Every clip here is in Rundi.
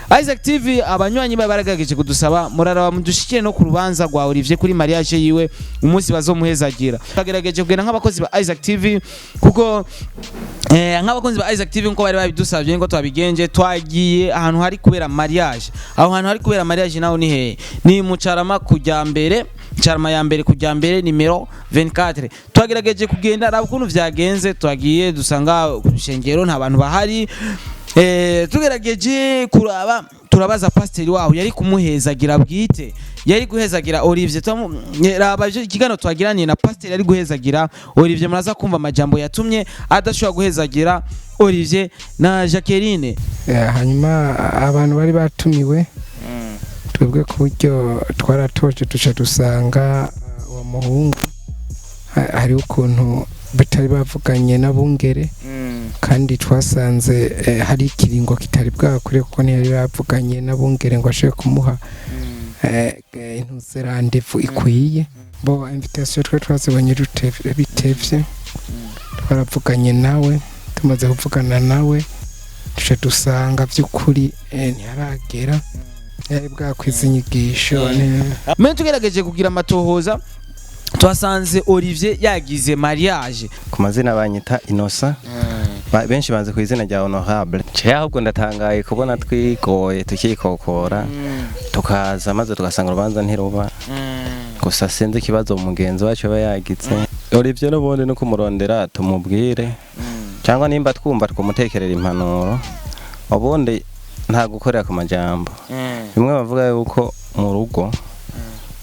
Isaac TV abanywanyi baragerageje kudusaba muraraba mudushikire no ku rubanza rwa Olivier kuri mariage yiwe umunsi bazomuhezagira. Bagerageje kugenda nk'abakozi ba Isaac TV kuko nk'abakozi ba Isaac TV nko bari babidusabye ngo twabigenje twagiye ahantu hari kubera mariage. Aho hantu hari kubera mariage naho ni he? Ni mu Carama kujya mbere, Carama ya mbere kujya mbere nimero 24. Twagerageje kugenda arabukuntu vyagenze twagiye dusanga kushengero nta bantu bahari. Tugerageje kuraba turabaza pasiteri waho yari kumuhezagira bwite yari guhezagira Olivier raba ikigano twagiraniye na pasiteri yari guhezagira Olivier muraza kumva amajambo yatumye adashobora guhezagira Olivier na Jacqueline. Hanyuma abantu bari batumiwe twebwe ku buryo twaratoje tuca dusanga wamuhungu hari ukuntu batari bavuganye n'abungere kandi twasanze hari ikiringo kitari bwakure kuko ntiyari bavuganye n'abungere ngo ashobore kumuha intuzerandevu ikwiye bo invitation twazibonye bitevye twaravuganye nawe tumaze kuvugana nawe tuca dusanga by'ukuri ntiharagera yari bwakwiza inyigisho. Mwe tugerageje kugira amatohoza twasanze Olivier yagize mariage ku mazina banyita Innocent benshi banze ku izina rya Honorable. Ahubwo ndatangaye kubona twigoye tukikokora tukaza maze tugasanga urubanza ntiruba gusa sinzi ikibazo mugenzi wacu aba yagize. Olivier n'ubundi no kumurondera tumubwire cyangwa nimba twumva twumutekerera impanuro ubundi nta gukorera ku majambo. Bimwe bavuga yuko mu rugo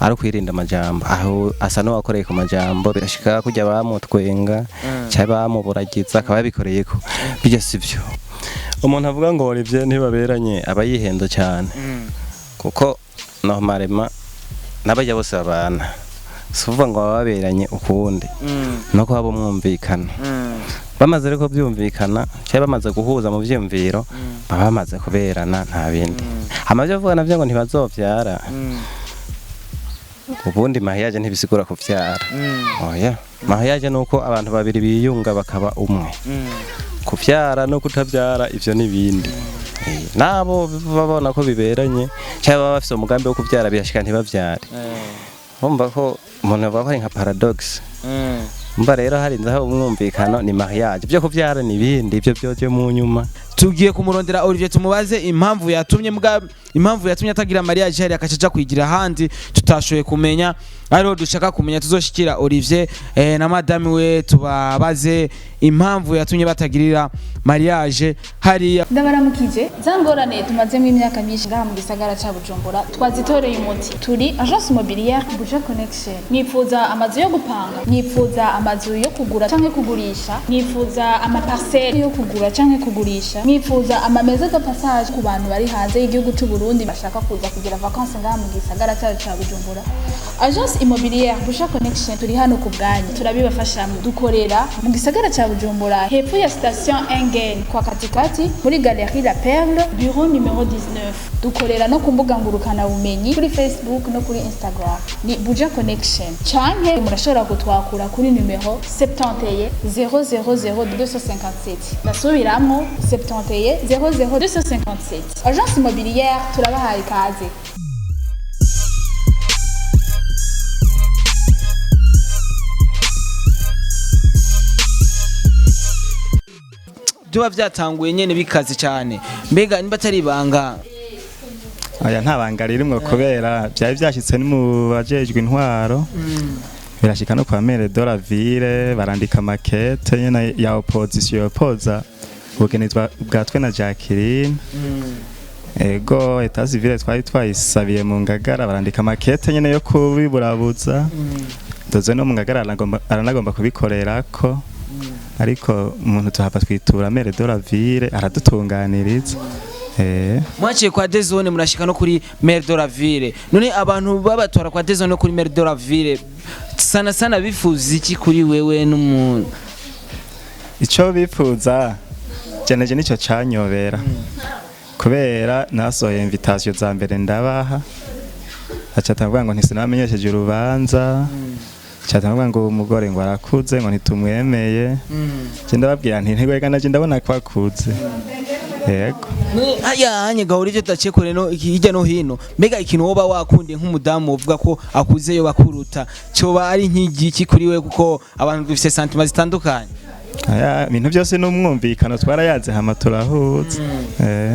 ari kwirinda amajambo aho asa no wakoreye ku majambo birashika kujya bamutwenga cyaba bamuburagiza akaba yabikoreye ko bijya sivyo. Umuntu avuga ngo Olivier ntibaberanye aba yihendo cyane kuko normalement nabajya bose babana suvuga ngo baberanye ukundi no ko habo mwumvikana bamaze reko byumvikana cyaba bamaze guhuza mu byumviro baba bamaze kuberana nta bindi amavyo avuga navyo ngo ntibazovyara. Ubundi mariage ntibisigura kuvyara. Oya, mariage nuko abantu babiri biyunga bakaba umwe. Kuvyara no kutavyara ivyo nibindi. Nabo babona ko biberanye cyaba bafite umugambi wo kuvyara birashika ntibavyare. Umva ko umuntu avuga ko ari nka paradox. Umva rero hari nzaho umwumvikano ni mariage. Byo kuvyara nibindi ivyo byoje mu nyuma. Tugiye kumurondera Olivier tumubaze impamvu yatumye atagira mariage hari akacaja kwigira handi tutashoye kumenya ariho dushaka kumenya tuzoshikira Olivier na madame we tubabaze impamvu yatumye batagirira mariage hari. Ndabaramukije zangorane tumazemo imyaka myinshi ngaha mu gisagara ca Bujumbura twazitoreye umuti. Turi agence immobilière Buja Connection. Nifuza amazu yo gupanga, nifuza amazu yo kugura canke kugurisha, nifuza amaparcelle yo kugura canke kugurisha, nifuza amameza de passage ku bantu bari hanze y'igihugu cy'u Burundi bashaka kuza kugira vacances ngaha mu gisagara ca Bujumbura. Agence immobilière Buja Connection turi hano ku bwanyu turabibafashamo. Dukorera mu gisagara ca Bujumbura hepfo ya station Engen kwa katikati muri galerie La Perle bureau numéro 19. Dukorera no ku mbuga ngurukana bumenyi kuri Facebook no kuri Instagram ni Buja Connection. Canke murashobora kutwakura kuri numero 71 000 257. Nasubiramo 71 00 257. Agence immobilière turabahaye ikaze. Byo byatanguye nyene bikaze cyane mbega niba atari ibanga. Aya nta banga ririmo kubera byari byashitse ni mu bajejwe intwaro birashika no kwa maire de la ville barandika maquette nyene ya opposition yopoza ubugeni bwatwe na Jacqueline. Ego etat civil twari twayisabiye mu Ngagara barandika maquette nyene yo kubiburabuza doze no mu Ngagara aranagomba kubikorerako ariko umuntu tuhapa twitura maire de la ville aradutunganiriza. Mwaciye kwa Dezone murashika no kuri maire de la ville none abantu babatora kwa Dezone no kuri maire de la ville sana bifuza iki kuri wewe n'umuntu? Ico bifuza jeneje nico canyobera kubera nasohoye invitation za mbere ndabaha acatamvuga ngo ntisinamenyesheje urubanza cyatavuga ngo umugore ngo arakuze ngo ntitumwemeye je ndababwira nti ntigwega naje ndabona ko akuze yego aya hanye gahora ivyo tacekore no hirya no hino mbega ikintu woba wakundiye nk'umudamu uvuga ko akuze yo bakuruta coba ari nk'igiki kuri we kuko abantu dufise sentiments zitandukanye aya ibintu byose n'umwumvikano twarayaze hama turahuza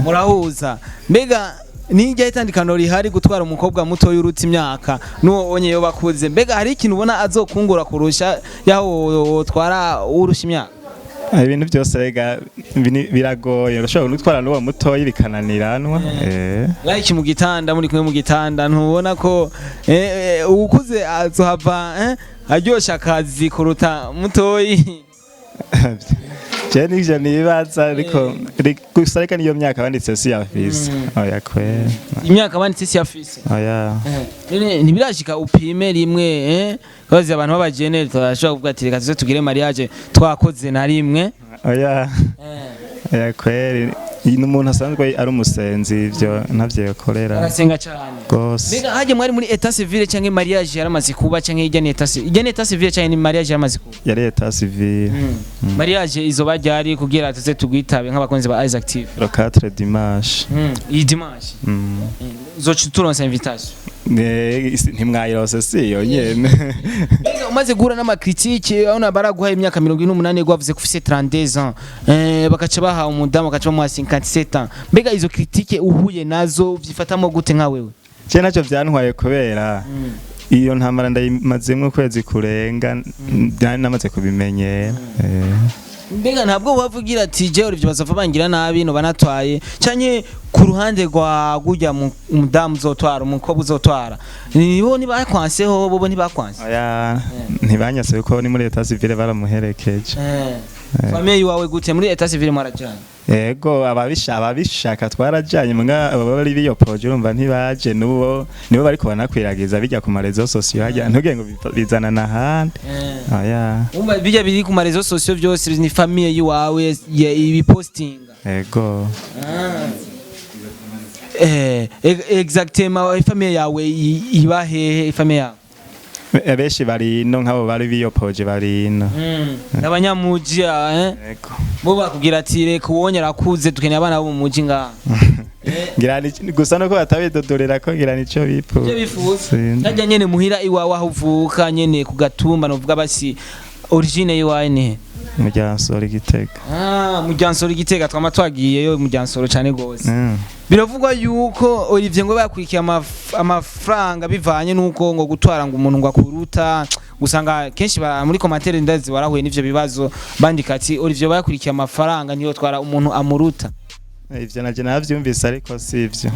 murahuza mbega nijya itandikano rihari gutwara umukobwa muto y'uruti imyaka nuwo onye yo bakuze mbega hari ikintu ubona azokungura kurusha yaho twara urusha imyaka ibintu byose rega biragoye urashobora gutwara n'uwo mutoyi bikananiranwa like mu gitanda muri kumwe mu gitanda ntubona ko ukuze azohava aryosha akazi kuruta mutoyi je nivyo nibaza ariko gusa reka niyo myaka banditse si yafise oya kwe imyaka banditse si yafise oya ntibirashika upime rimwe kazi abantu b'abagenere turashobora kuvuga ati reka tuze tugire mariage twakoze na rimwe oya oya kweri n'umuntu asanzwe ari umusenzi ivyo ntavyo yakorera arasenga cyane gose mbega haje mwari muri état civil canke mariage yaramaze kuba canke ijyane état civil canke ni mariage yaramaze kuba yari état civil mariage izo bajyari kugira tuze tugwitabe nk'abakonzi ba Isaac TV le 4 dimanche iyi dimanche zoci turonse invitation ntimwayirose si yo nyene umaze guhura n'amakritike abona baraguha imyaka 48 gwavuze ko ufise 32 ans bakaca baha umudamu bakaca bamuha 57 ans mbega izo kritike uhuye nazo vyifatamo gute nka wewe je naco vyantwaye kubera iyo ntamara ndayimazemwe kwezi kurenga namaze kubimenyera mbega ntabwo wavugira ati je urivyo bazava bangira nabi no banatwaye canke ku ruhande rwa gujya umudamu uzotwara umukobwa uzotwara nibo ntibakwanseho bobo ntibakwanse oya ntibanyase ko ni muri état civil baramuherekeje famille wawe gute muri état civil marajanye yego ababishaka twarajanye mga bari biyo projet urumva ntibaje nibo bari kubanakwiragiza bijya ku marezo sociaux hajya ntuge ngo bizana na handi oya umva bijya biri ku marezo sociaux byose ni famille yiwawe ibipostinga yego exactement famille yawe iba hehe famille yawe abeshi bari no nkabo bari biyopoje bari no abanyamuji yego bo bakugira ati reka uwonyera akuze tukeneye abana bo mu muji ngaha ngirani gusa no ko batabidodorera ko ngirani ico bifu je bifuza najya nyene muhira iwawe aho uvuka nyene ku gatumba no vuga basi origine yiwawe ne mujyansoro Gitega mujyansoro Gitega twama twagiyeyo mujyansoro cyane gose biravugwa yuko Olivier ngo bakurikiye amafaranga bivanye nuko ngo gutwara ngo umuntu ngo akuruta gusanga kenshi muri commentaire ndazi warahuye n'ivyo bibazo bandika ati Olivier bakurikiye amafaranga niyo twara umuntu amuruta ivyo naje navyumvise ariko sivyo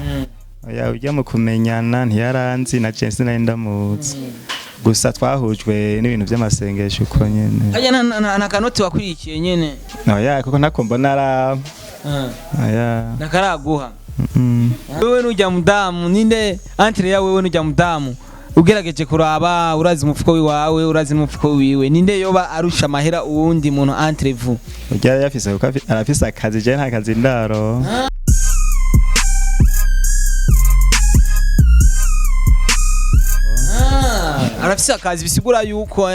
oya ujya mu kumenyana ntiyaranzi na Jensi nari ndamuzi gusa twahujwe n'ibintu by'amasengesho uko nyene aya na kanoti wakurikiye nyene oya kuko nakombo nara oya nakaraguha wewe nujya mudamu ninde entre yawe wewe nujya mudamu ugerageje kuraba urazi umufuko wiwawe urazi n'umufuko wiwe ninde yoba arusha amahera uwundi muntu entre vous ujya yafise kuko arafise akazi je nta kazi ndaro arafise akazi bisigura yuko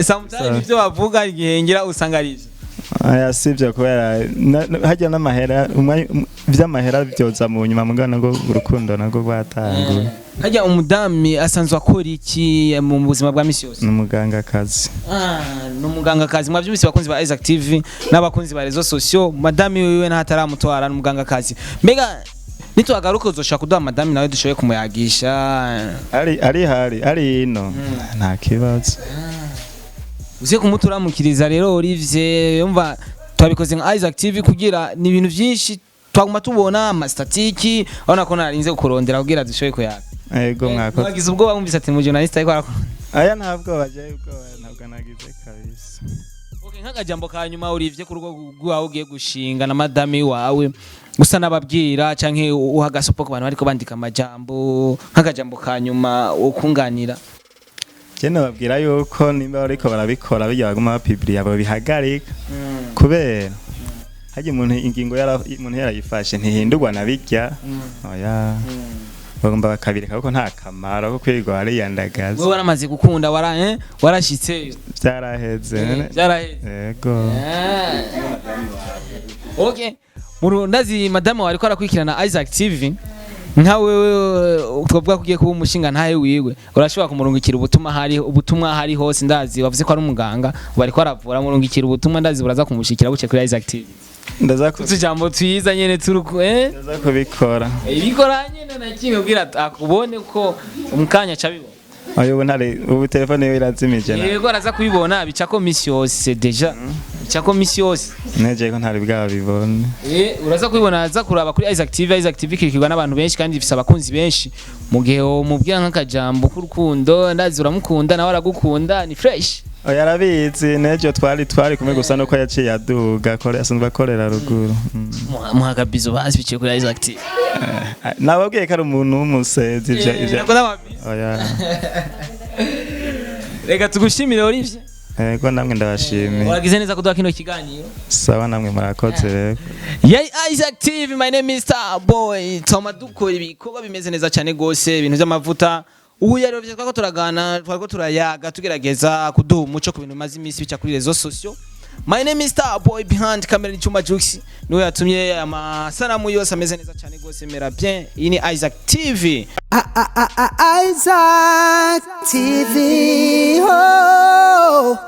sometimes ibyo bavuga igihengera usanga ari aya sivyo kubera hajya n'amahera vy'amahera byoza mu nyuma mugana ngo urukundo nago rwatanguye hajya umudami asanzwe akora iki mu buzima bwa misi yose n'umuganga kazi n'umuganga kazi mwavyumvise bakunzi ba Isaac TV n'abakunzi ba rezo sociaux madami wiwe nataramutwara n'umuganga kazi mbega nitwagaruka uzoshaka kuduha madami nawe dushoboye kumuyagisha ari ino nta kibazo uze kumuturamukiriza rero Olivier yumva twabikoze nka Isaac TV kugira ni ibintu byinshi twaguma tubona amastatiki abona ko narinze kukurondera kugira dushoboye kuyaga yego mwako wagize ubwo wumvise ati mu journalist ariko arakora aya ntabwo baje ubwo ntabwo nagize kabisa okay nk'akajambo ka nyuma Olivier ku rugo rwawe ugiye gushinga na madame wawe gusa nababwira canke uhagasopo ku bantu bariko bandika amajambo nk'akajambo ka nyuma ukunganira Jene babwira yuko nimba bariko barabikora bijya baguma bapubliya abo bihagarika kubera haje umuntu ingingo umuntu yarayifashe ntihindurwa nabijya oya bagomba bakabireka kuko nta kamaro ko kwirwa ari yandagaza wewe waramaze gukunda warashitse byaraheze yego okay ndazi madame wari ko arakurikirana Isaac TV nkawe twavuga ko ugiye kuba umushinga ntahe wiwe urashobora kumurungikira ubutumwa hari hose ndazi wavuze ko ari umuganga bari ko aravura murungikira ubutumwa ndazi buraza kumushikira buce kuri Isaac TV tujambo twiza nyene turuko ndaza kubikora ibikora nyene na kimwe ubwira akubone ko umukanya cabibona ayo ntare ubu telefone yo irazimije na yego araza kubibona bicako misi yose deja bicako misi yose neje ko ntari bwabibone uraza kubibona aza kuraba kuri Isaac TV kirikirwa n'abantu benshi kandi ifise abakunzi benshi mu gihe umubwira nk'akajambo k'urukundo ndazi uramukunda nawe aragukunda ni fresh yarabizi nejo twari kumwe gusa nuko yaciye aduga kore asanzwe akorera ruguru muhagabizo basi biciye kuri Isaac TV nababwiye ko ari umuntu w'umusezi ivyo oya reka tugushimire Olivier ko namwe ndabashimiye uragize neza kuduha kino kiganiro sawa namwe murakoze rero Isaac TV my name is Starboy toma dukora ibikorwa bimeze neza cyane gose ibintu by'amavuta ubu yarovye twako turagana twako turayaga tugerageza kuduha umuco ku bintu bimaze iminsi bica kuri rezo sociaux. My name is Starboy behind camera ni Chuma Jux niwe yatumye amasanamu yose ameze neza cyane gose mera bien iyi ni Isaac TV Isaac TV oh